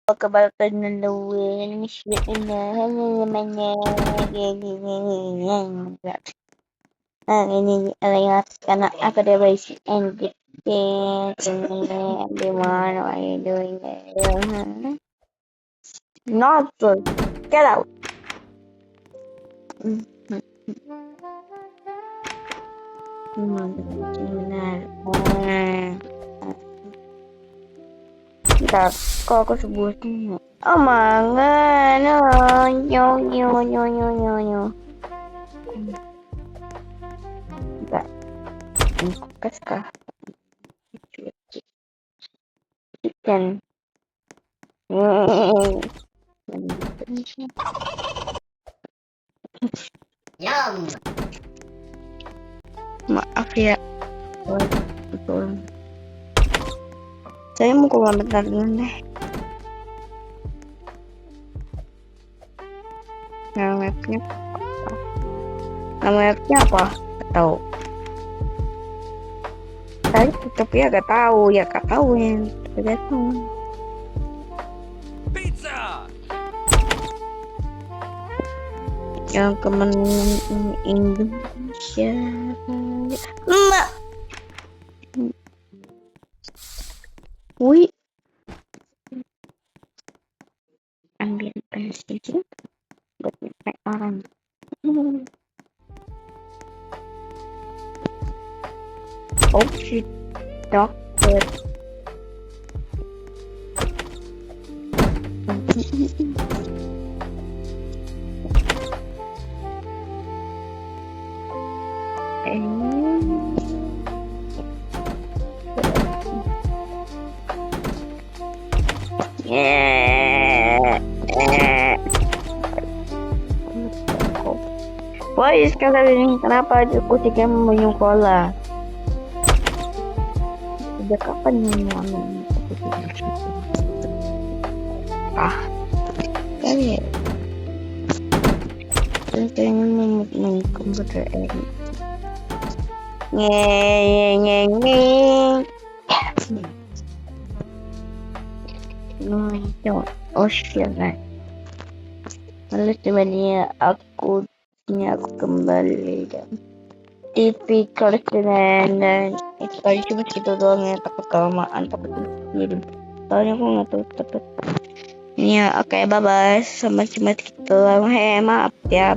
kebanyakan ngeluin ini namanya ini alias karena academic and everyone are you doing it? Not good. Get out. Bentar, kok aku sebutin? Oh manga, no, nyo. Bentar, ini kulkas kah? Chicken. Yum. Maaf ya. Betul. Saya mau keluar bentar dulu deh. Nama webnya apa? Gak tahu. Tapi ya gak tahu ya, gak tahu yang tergantung. Pizza. Yang kemenangan Indonesia. Emak. Wih. Ambil pensil buat naik orang. Oh shit, doctor. Why sekarang ini kenapa aku tiga minum cola? Sejak kapan minum? Kan ya. Terus minum komputer ini. Oh shit, right. Lalu sebenarnya aku kembali dan TV dan itu tadi cuma segitu doang ya, takut kelamaan, takut sendiri. Soalnya aku nggak tahu takut. Ini ya, oke, bye bye. Sama cuma gitu. Maaf ya.